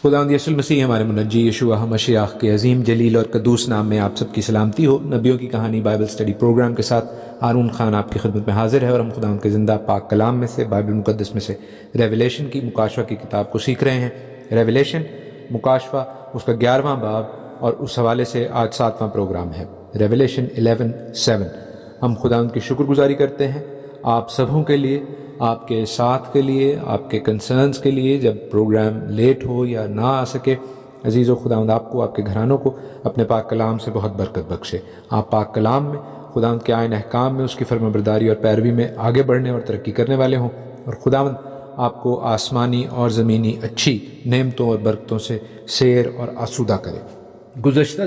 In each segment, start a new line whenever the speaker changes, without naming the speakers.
خداوند یسوع المسیح ہمارے منجی یشوع مشیخ کے عظیم جلیل اور قدوس نام میں آپ سب کی سلامتی ہو۔ نبیوں کی کہانی بائبل سٹڈی پروگرام کے ساتھ ہارون خان آپ کی خدمت میں حاضر ہے، اور ہم خداوند کے زندہ پاک کلام میں سے، بائبل مقدس میں سے ریویلیشن کی مکاشفہ کی کتاب کو سیکھ رہے ہیں۔ ریویلیشن مکاشفہ اس کا 11واں باب، اور اس حوالے سے آج 7واں پروگرام ہے، ریویلیشن 11:7۔ ہم خداوند کی شکر گزاری کرتے ہیں آپ سبوں کے لیے، آپ کے ساتھ کے لیے، آپ کے کنسرنز کے لیے، جب پروگرام لیٹ ہو یا نہ آ سکے۔ عزیز و خداوند آپ کو، آپ کے گھرانوں کو اپنے پاک کلام سے بہت برکت بخشے۔ آپ پاک کلام میں، خداوند کے آئین احکام میں، اس کی فرمانبرداری اور پیروی میں آگے بڑھنے اور ترقی کرنے والے ہوں، اور خداوند آپ کو آسمانی اور زمینی اچھی نعمتوں اور برکتوں سے سیر اور آسودہ کرے۔ گزشتہ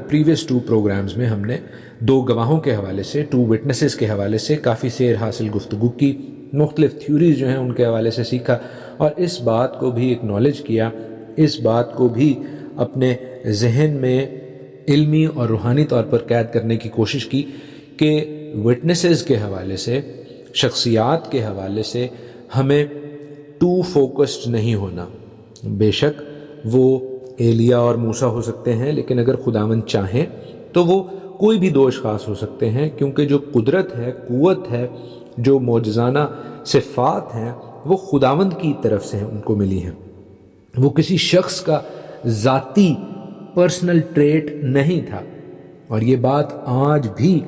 پریویس 2 پروگرامز میں ہم نے 2 گواہوں کے حوالے سے، 2 وٹنسز کے حوالے سے کافی سیر حاصل گفتگو کی، مختلف تھیوریز جو ہیں ان کے حوالے سے سیکھا، اور اس بات کو بھی اکنالج کیا، اس بات کو بھی اپنے ذہن میں علمی اور روحانی طور پر قید کرنے کی کوشش کی کہ وٹنسز کے حوالے سے، شخصیات کے حوالے سے ہمیں ٹو فوکسڈ نہیں ہونا۔ بے شک وہ ایلیا اور موسیٰ ہو سکتے ہیں، لیکن اگر خداوند چاہیں تو وہ کوئی بھی 2 اشخاص ہو سکتے ہیں، کیونکہ جو قدرت ہے، قوت ہے، جو معجزانہ صفات ہیں، وہ خداوند کی طرف سے ان کو ملی ہیں۔ وہ کسی شخص کا ذاتی پرسنل ٹریٹ نہیں تھا، اور یہ بات آج بھی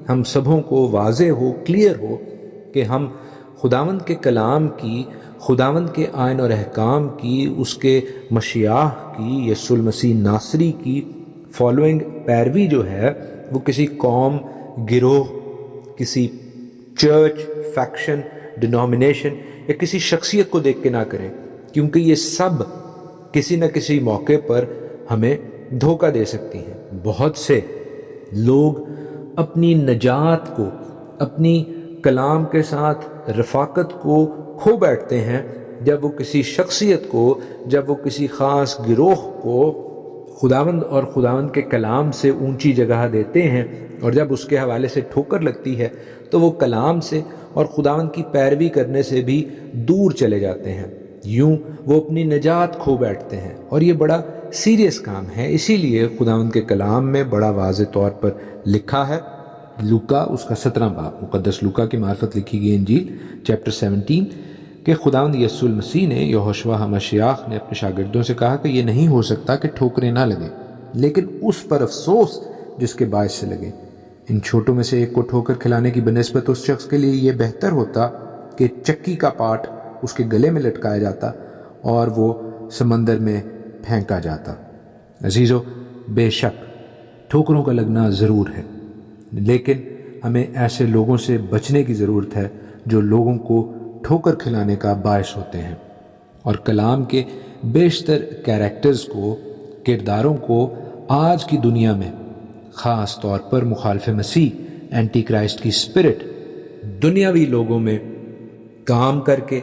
ہم سبوں کو واضح ہو، کلیئر ہو، کہ ہم خداوند کے کلام کی، خداوند کے آئین اور احکام کی، اس کے مشیاہ کی، یسوع المسیح ناصری کی فالوئنگ، پیروی جو ہے، وہ کسی قوم، گروہ، کسی چرچ، فیکشن، ڈینومینیشن یا کسی شخصیت کو دیکھ کے نہ کریں، کیونکہ یہ سب کسی نہ کسی موقع پر ہمیں دھوکہ دے سکتی ہیں۔ بہت سے لوگ اپنی نجات کو، اپنی کلام کے ساتھ رفاقت کو کھو بیٹھتے ہیں جب وہ کسی شخصیت کو، جب وہ کسی خاص گروہ کو خداوند اور خداوند کے کلام سے اونچی جگہ دیتے ہیں، اور جب اس کے حوالے سے ٹھوکر لگتی ہے تو وہ کلام سے اور خداوند کی پیروی کرنے سے بھی دور چلے جاتے ہیں۔ یوں وہ اپنی نجات کھو بیٹھتے ہیں، اور یہ بڑا سیریس کام ہے۔ اسی لیے خداوند کے کلام میں بڑا واضح طور پر لکھا ہے، لوکا اس کا 17واں باب، مقدس لوکا کی معرفت لکھی گئی انجیل چیپٹر 17، کہ خداوند یسوع المسیح نے، یہوشوا مشیاخ نے اپنے شاگردوں سے کہا کہ یہ نہیں ہو سکتا کہ ٹھوکریں نہ لگیں، لیکن اس پر افسوس جس کے باعث سے لگیں۔ ان چھوٹوں میں سے ایک کو ٹھوکر کھلانے کی بنسبت اس شخص کے لیے یہ بہتر ہوتا کہ چکی کا پاٹ اس کے گلے میں لٹکایا جاتا اور وہ سمندر میں پھینکا جاتا۔ عزیزو، بے شک ٹھوکروں کا لگنا ضرور ہے، لیکن ہمیں ایسے لوگوں سے بچنے کی ضرورت ہے جو لوگوں کو ٹھوکر کھلانے کا باعث ہوتے ہیں، اور کلام کے بیشتر کیریکٹرز کو، کرداروں کو آج کی دنیا میں، خاص طور پر مخالف مسیح، اینٹی کرائسٹ کی اسپرٹ، دنیاوی لوگوں میں کام کر کے،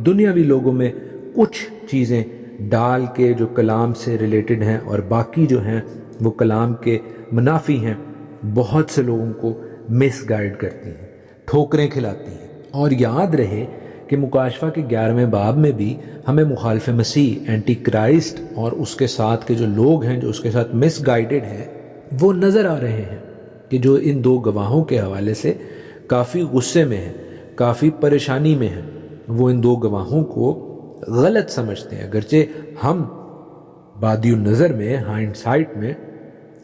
دنیاوی لوگوں میں کچھ چیزیں ڈال کے جو کلام سے ریلیٹڈ ہیں اور باقی جو ہیں وہ کلام کے منافی ہیں، بہت سے لوگوں کو مس گائیڈ کرتی ہیں، ٹھوکریں کھلاتی ہیں۔ اور یاد رہے کہ مکاشفہ کے 11ویں باب میں بھی ہمیں مخالف مسیح، اینٹی کرائسٹ اور اس کے ساتھ کے جو لوگ ہیں جو اس کے ساتھ مس گائیڈڈ ہیں، وہ نظر آ رہے ہیں، کہ جو ان 2 گواہوں کے حوالے سے کافی غصے میں ہیں، کافی پریشانی میں ہیں۔ وہ ان 2 گواہوں کو غلط سمجھتے ہیں، اگرچہ ہم بادی النظر میں، ہائنڈ سائٹ میں،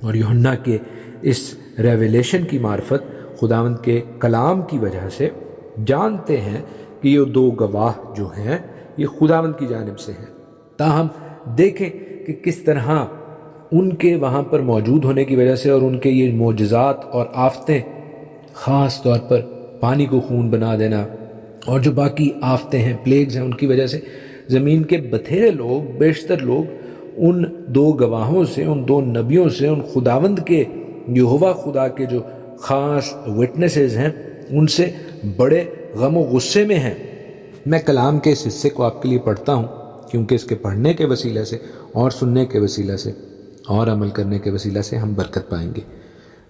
اور یوحنا کے اس ریویلیشن کی معرفت خداوند کے کلام کی وجہ سے جانتے ہیں کہ یہ 2 گواہ جو ہیں یہ خداوند کی جانب سے ہیں۔ تاہم دیکھیں کہ کس طرح ان کے وہاں پر موجود ہونے کی وجہ سے، اور ان کے یہ معجزات اور آفتیں، خاص طور پر پانی کو خون بنا دینا، اور جو باقی آفتیں ہیں، پلیگز ہیں، ان کی وجہ سے زمین کے بتھیرے لوگ، بیشتر لوگ ان 2 گواہوں سے، ان 2 نبیوں سے، ان خداوند کے، یہوہ خدا کے جو خاص وٹنسز ہیں، ان سے بڑے غم و غصے میں ہیں۔ میں کلام کے اس حصے کو آپ کے لیے پڑھتا ہوں، کیونکہ اس کے پڑھنے کے وسیلہ سے اور سننے کے وسیلہ سے اور عمل کرنے کے وسیلہ سے ہم برکت پائیں گے۔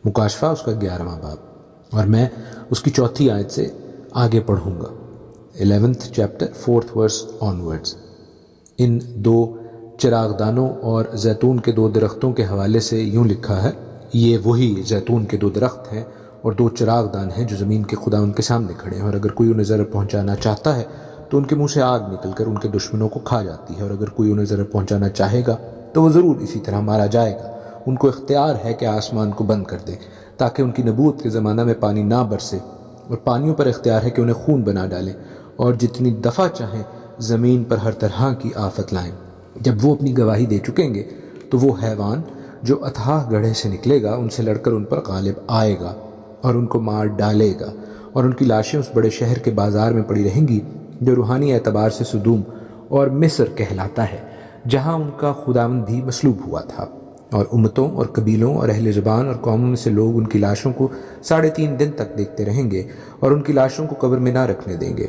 مکاشفہ اس کا 11واں باب، اور میں اس کی 4تھی آیت سے آگے پڑھوں گا، 11th chapter 4th verse onwards۔ ان 2 چراغدانوں اور زیتون کے 2 درختوں کے حوالے سے یوں لکھا ہے، یہ وہی زیتون کے 2 درخت ہیں اور 2 چراغدان ہیں جو زمین کے خدا ان کے سامنے کھڑے ہیں، اور اگر کوئی انہیں ضرر پہنچانا چاہتا ہے تو ان کے منہ سے آگ نکل کر ان کے دشمنوں کو کھا جاتی ہے، اور اگر کوئی انہیں ضرر پہنچانا چاہے گا تو وہ ضرور اسی طرح مارا جائے گا۔ ان کو اختیار ہے کہ آسمان کو بند کر دے تاکہ ان کی نبوت کے زمانہ میں پانی نہ برسے، اور پانیوں پر اختیار ہے کہ انہیں خون بنا ڈالیں، اور جتنی دفعہ چاہیں زمین پر ہر طرح کی آفت لائیں۔ جب وہ اپنی گواہی دے چکیں گے تو وہ حیوان جو اتھاہ گڑھے سے نکلے گا ان سے لڑ کر ان پر غالب آئے گا اور ان کو مار ڈالے گا، اور ان کی لاشیں اس بڑے شہر کے بازار میں پڑی رہیں گی جو روحانی اعتبار سے سدوم اور مصر کہلاتا ہے، جہاں ان کا خداوند بھی مصلوب ہوا تھا، اور امتوں اور قبیلوں اور اہل زبان اور قوموں میں سے لوگ ان کی لاشوں کو 3.5 دن تک دیکھتے رہیں گے اور ان کی لاشوں کو قبر میں نہ رکھنے دیں گے،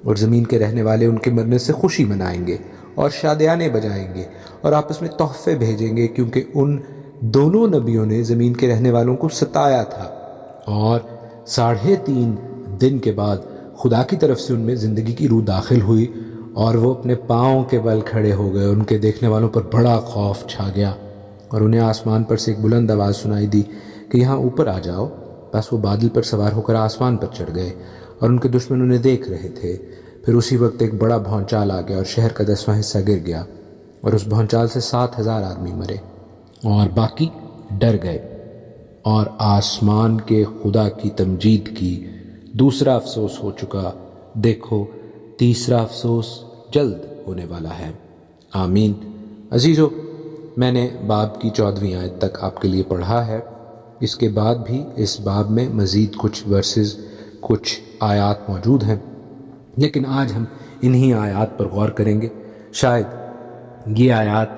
اور زمین کے رہنے والے ان کے مرنے سے خوشی منائیں گے اور شادیانے بجائیں گے اور آپس میں تحفے بھیجیں گے، کیونکہ ان دونوں نبیوں نے زمین کے رہنے والوں کو ستایا تھا، اور 3.5 دن کے بعد خدا کی طرف سے ان میں زندگی کی روح داخل ہوئی اور وہ اپنے پاؤں کے بل کھڑے ہو گئے۔ ان کے دیکھنے والوں پر بڑا خوف چھا گیا، اور انہیں آسمان پر سے ایک بلند آواز سنائی دی کہ یہاں اوپر آ جاؤ۔ بس وہ بادل پر سوار ہو کر آسمان پر چڑھ گئے، اور ان کے دشمن انہیں دیکھ رہے تھے۔ پھر اسی وقت ایک بڑا بھونچال آ گیا اور شہر کا 10واں حصہ گر گیا، اور اس بھونچال سے 7,000 آدمی مرے اور باقی ڈر گئے اور آسمان کے خدا کی تمجید کی۔ دوسرا افسوس ہو چکا، دیکھو تیسرا افسوس جلد ہونے والا ہے۔ آمین۔ عزیزو، میں نے باب کی 14ویں آیت تک آپ کے لیے پڑھا ہے۔ اس کے بعد بھی اس باب میں مزید کچھ ورسز، کچھ آیات موجود ہیں، لیکن آج ہم انہی آیات پر غور کریں گے۔ شاید یہ آیات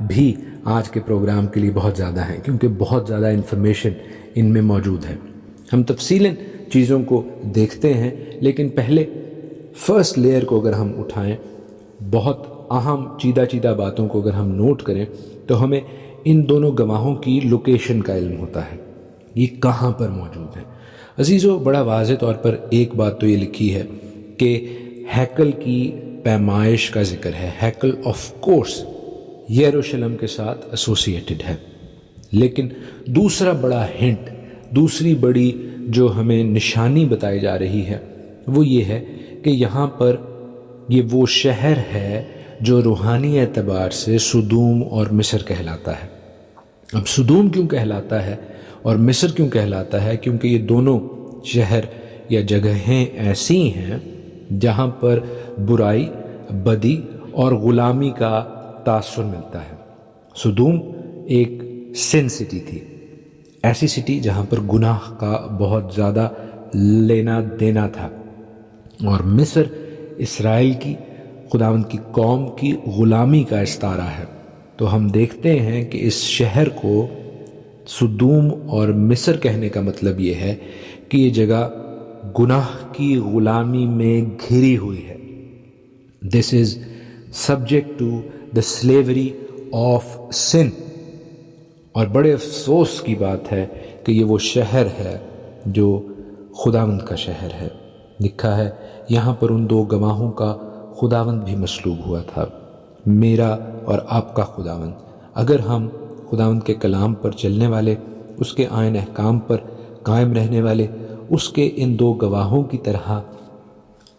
بھی آج کے پروگرام کے لیے بہت زیادہ ہیں، کیونکہ بہت زیادہ انفارمیشن ان میں موجود ہے۔ ہم تفصیلاً چیزوں کو دیکھتے ہیں، لیکن پہلے فرسٹ لیئر کو اگر ہم اٹھائیں، بہت اہم چیدہ باتوں کو اگر ہم نوٹ کریں تو ہمیں ان دونوں گواہوں کی لوکیشن کا علم ہوتا ہے، یہ کہاں پر موجود ہیں۔ عزیزو، بڑا واضح طور پر ایک بات تو یہ لکھی ہے کہ ہیکل کی پیمائش کا ذکر ہے۔ ہیکل آف کورس یروشلم کے ساتھ ایسوسیٹڈ ہے، لیکن دوسرا بڑا ہنٹ، دوسری بڑی جو ہمیں نشانی بتائی جا رہی ہے وہ یہ ہے کہ یہاں پر یہ وہ شہر ہے جو روحانی اعتبار سے سدوم اور مصر کہلاتا ہے۔ اب سدوم کیوں کہلاتا ہے اور مصر کیوں کہلاتا ہے؟ کیونکہ یہ دونوں شہر یا جگہیں ایسی ہیں جہاں پر برائی، بدی اور غلامی کا تاثر ملتا ہے۔ سدوم ایک سن سٹی تھی، ایسی سٹی جہاں پر گناہ کا بہت زیادہ لینا دینا تھا، اور مصر اسرائیل کی، خداوند کی قوم کی غلامی کا استعارہ ہے۔ تو ہم دیکھتے ہیں کہ اس شہر کو سدوم اور مصر کہنے کا مطلب یہ ہے کہ یہ جگہ گناہ کی غلامی میں گھری ہوئی ہے۔ This is subject to the slavery of sun. اور بڑے افسوس کی بات ہے کہ یہ وہ شہر ہے جو خداوند کا شہر ہے۔ لکھا ہے یہاں پر ان 2 گواہوں کا خداوند بھی مصلوب ہوا تھا، میرا اور آپ کا خداوند۔ اگر ہم خداوند کے کلام پر چلنے والے، اس کے آئین احکام پر قائم رہنے والے، اس کے ان 2 گواہوں کی طرح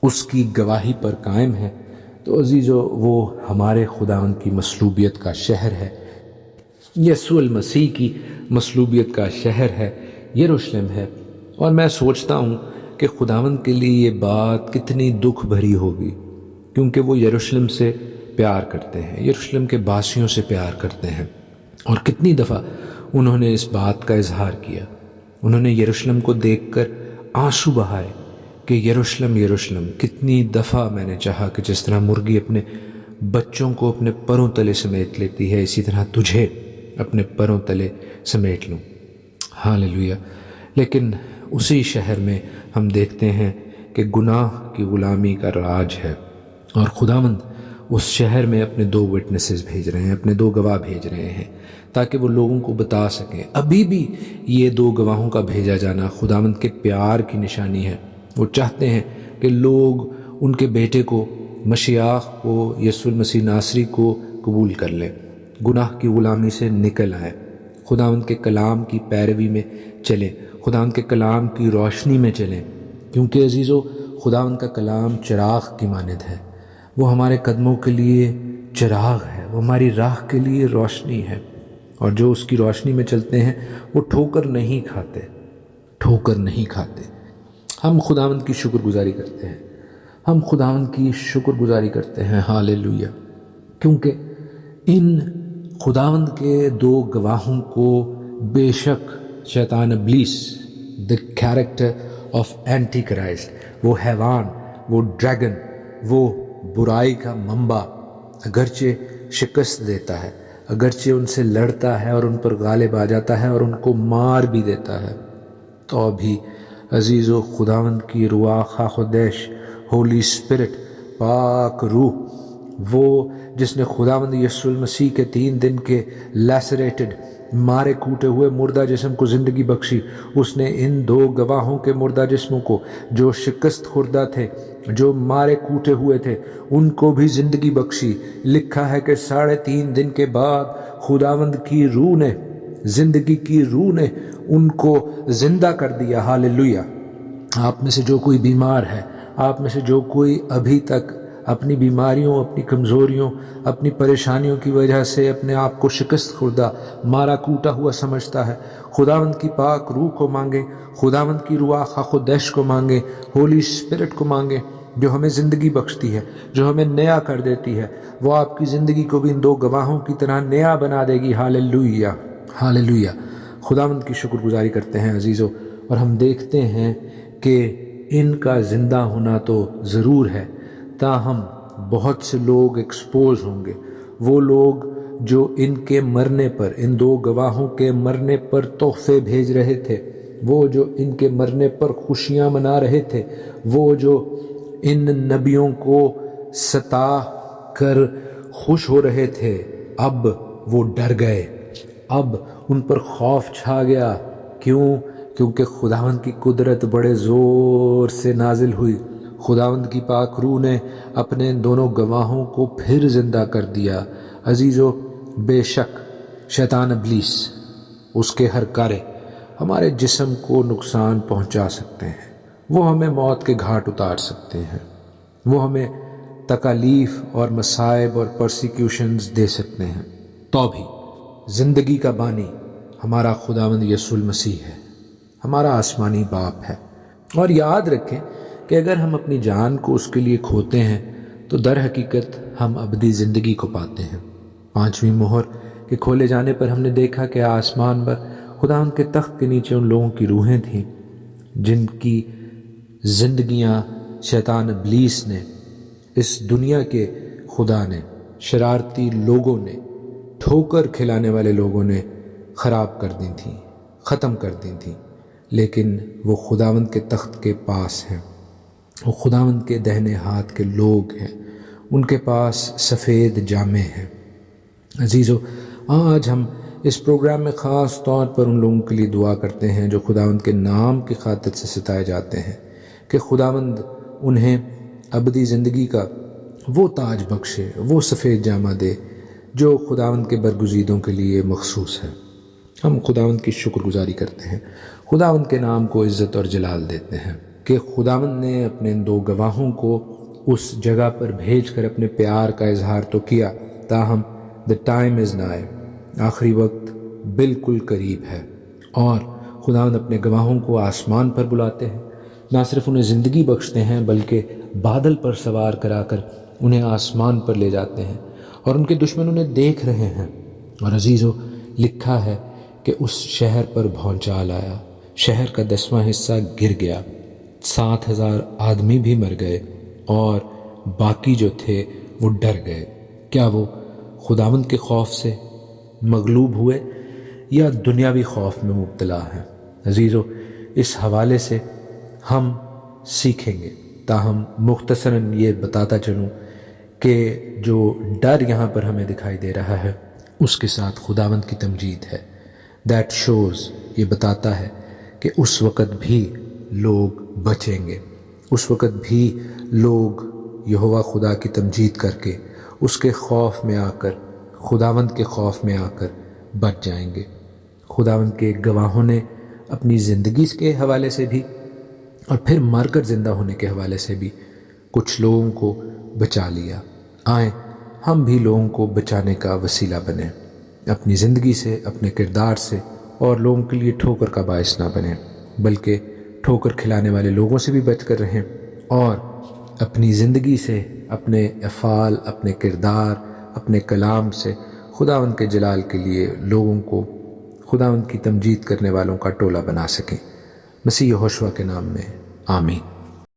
اس کی گواہی پر قائم ہیں، تو عزیزو وہ ہمارے خداوند کی مصلوبیت کا شہر ہے، یسوع المسیح کی مصلوبیت کا شہر ہے، یروشلم ہے۔ اور میں سوچتا ہوں کہ خداوند کے لیے یہ بات کتنی دکھ بھری ہوگی، کیونکہ وہ یروشلم سے پیار کرتے ہیں، یروشلم کے باسیوں سے پیار کرتے ہیں، اور کتنی دفعہ انہوں نے اس بات کا اظہار کیا۔ انہوں نے یروشلم کو دیکھ کر آنسو بہائے کہ یروشلم یروشلم، کتنی دفعہ میں نے چاہا کہ جس طرح مرغی اپنے بچوں کو اپنے پروں تلے سمیٹ لیتی ہے، اسی طرح تجھے اپنے پروں تلے سمیٹ لوں۔ ہاللویا۔ لیکن اسی شہر میں ہم دیکھتے ہیں کہ گناہ کی غلامی کا راج ہے، اور خداوند اس شہر میں اپنے 2 وٹنسز بھیج رہے ہیں، اپنے 2 گواہ بھیج رہے ہیں، تاکہ وہ لوگوں کو بتا سکیں۔ ابھی بھی یہ 2 گواہوں کا بھیجا جانا خداوند کے پیار کی نشانی ہے۔ وہ چاہتے ہیں کہ لوگ ان کے بیٹے کو، مشیاخ کو، یسوع المسیح ناصری کو قبول کر لیں، گناہ کی غلامی سے نکل آئیں، خداوند کے کلام کی پیروی میں چلیں، خداوند کے کلام کی روشنی میں چلیں، کیونکہ عزیزو خداوند کا کلام چراغ کی مانند ہے، وہ ہمارے قدموں کے لیے چراغ ہے، وہ ہماری راہ کے لیے روشنی ہے، اور جو اس کی روشنی میں چلتے ہیں وہ ٹھوکر نہیں کھاتے۔ ہم خداوند کی شکر گزاری کرتے ہیں، ہم خداوند کی شکر گزاری کرتے ہیں، ہاللویہ، کیونکہ ان خداوند کے دو گواہوں کو بے شک شیطان ابلیس، the character of antichrist, وہ حیوان، وہ ڈریگن، وہ برائی کا منبع، اگرچہ شکست دیتا ہے، اگرچہ ان سے لڑتا ہے اور ان پر غالب آ جاتا ہے اور ان کو مار بھی دیتا ہے، تو بھی عزیزو خداوند کی رواح خدیش، ہولی اسپرٹ، پاک روح، وہ جس نے خداوند یسوع المسیح کے 3 دن کے لیسریٹڈ، مارے کوٹے ہوئے مردہ جسم کو زندگی بخشی، اس نے ان 2 گواہوں کے مردہ جسموں کو، جو شکست خوردہ تھے، جو مارے کوٹے ہوئے تھے، ان کو بھی زندگی بخشی۔ لکھا ہے کہ 3.5 دن کے بعد خداوند کی روح نے، زندگی کی روح نے ان کو زندہ کر دیا، ہاللویہ۔ آپ میں سے جو کوئی بیمار ہے، آپ میں سے جو کوئی ابھی تک اپنی بیماریوں، اپنی کمزوریوں، اپنی پریشانیوں کی وجہ سے اپنے آپ کو شکست خوردہ، مارا کوٹا ہوا سمجھتا ہے، خداوند کی پاک روح کو مانگے، خداوند کی رواح خدیش کو مانگے، ہولی اسپرٹ کو مانگے، جو ہمیں زندگی بخشتی ہے، جو ہمیں نیا کر دیتی ہے، وہ آپ کی زندگی کو بھی ان 2 گواہوں کی طرح نیا بنا دے گی، ہاللویہ، ہاللویہ۔ خداوند کی شکر گزاری کرتے ہیں عزیزو، اور ہم دیکھتے ہیں کہ ان کا زندہ ہونا تو ضرور ہے، تاہم بہت سے لوگ ایکسپوز ہوں گے، وہ لوگ جو ان کے مرنے پر، ان 2 گواہوں کے مرنے پر تحفے بھیج رہے تھے، وہ جو ان کے مرنے پر خوشیاں منا رہے تھے، وہ جو ان نبیوں کو ستا کر خوش ہو رہے تھے، اب وہ ڈر گئے، اب ان پر خوف چھا گیا۔ کیونکہ خداوند کی قدرت بڑے زور سے نازل ہوئی، خداوند کی پاک روح نے اپنے ان دونوں گواہوں کو پھر زندہ کر دیا۔ عزیزو، بے شک شیطان ابلیس، اس کے ہر کارے ہمارے جسم کو نقصان پہنچا سکتے ہیں، وہ ہمیں موت کے گھاٹ اتار سکتے ہیں، وہ ہمیں تکالیف اور مصائب اور پرسیکیوشنز دے سکتے ہیں، تو بھی زندگی کا بانی ہمارا خداوند یسوع المسیح ہے، ہمارا آسمانی باپ ہے۔ اور یاد رکھیں کہ اگر ہم اپنی جان کو اس کے لیے کھوتے ہیں تو در حقیقت ہم ابدی زندگی کو پاتے ہیں۔ 5ویں مہر کے کھولے جانے پر ہم نے دیکھا کہ آسمان پر خداوند کے تخت کے نیچے ان لوگوں کی روحیں تھیں جن کی زندگیاں شیطان ابلیس نے، اس دنیا کے خدا نے، شرارتی لوگوں نے، ٹھوکر کھلانے والے لوگوں نے خراب کر دی تھیں، ختم کر دی تھیں، لیکن وہ خداوند کے تخت کے پاس ہیں، وہ خداوند کے دہنے ہاتھ کے لوگ ہیں، ان کے پاس سفید جامے ہیں۔ عزیزو، آج ہم اس پروگرام میں خاص طور پر ان لوگوں کے لیے دعا کرتے ہیں جو خداوند کے نام کی خاطر سے ستائے جاتے ہیں، کہ خداوند انہیں ابدی زندگی کا وہ تاج بخشے، وہ سفید جامہ دے جو خداوند کے برگزیدوں کے لیے مخصوص ہے۔ ہم خداوند کی شکر گزاری کرتے ہیں، خداوند کے نام کو عزت اور جلال دیتے ہیں کہ خداوند نے اپنے ان 2 گواہوں کو اس جگہ پر بھیج کر اپنے پیار کا اظہار تو کیا، تاہم the time is nigh، آخری وقت بالکل قریب ہے، اور خداوند اپنے گواہوں کو آسمان پر بلاتے ہیں، نہ صرف انہیں زندگی بخشتے ہیں بلکہ بادل پر سوار کرا کر انہیں آسمان پر لے جاتے ہیں، اور ان کے دشمن انہیں دیکھ رہے ہیں۔ اور عزیزو، لکھا ہے کہ اس شہر پر بھونچال آیا، شہر کا 10واں حصہ گر گیا، 7,000 آدمی بھی مر گئے، اور باقی جو تھے وہ ڈر گئے۔ کیا وہ خداوند کے خوف سے مغلوب ہوئے یا دنیاوی خوف میں مبتلا ہیں؟ عزیزو، اس حوالے سے ہم سیکھیں گے، تاہم مختصراً یہ بتاتا چلوں کہ جو ڈر یہاں پر ہمیں دکھائی دے رہا ہے اس کے ساتھ خداوند کی تمجید ہے۔ دیٹ شوز، یہ بتاتا ہے کہ اس وقت بھی لوگ بچیں گے، اس وقت بھی لوگ یہوہ خدا کی تمجید کر کے، اس کے خوف میں آ کر خداوند کے خوف میں آ کر بچ جائیں گے۔ خداوند کے گواہوں نے اپنی زندگی کے حوالے سے بھی اور پھر مر کر زندہ ہونے کے حوالے سے بھی کچھ لوگوں کو بچا لیا۔ آئیں ہم بھی لوگوں کو بچانے کا وسیلہ بنیں، اپنی زندگی سے، اپنے کردار سے، اور لوگوں کے لیے ٹھوکر کا باعث نہ بنیں، بلکہ ٹھوکر کھلانے والے لوگوں سے بھی بچ کر رہیں، اور اپنی زندگی سے، اپنے افعال، اپنے کردار، اپنے کلام سے خداوند کے جلال کے لیے لوگوں کو خداوند کی تمجید کرنے والوں کا ٹولہ بنا سکیں۔ مسیح یہوشوا کے نام میں آمین۔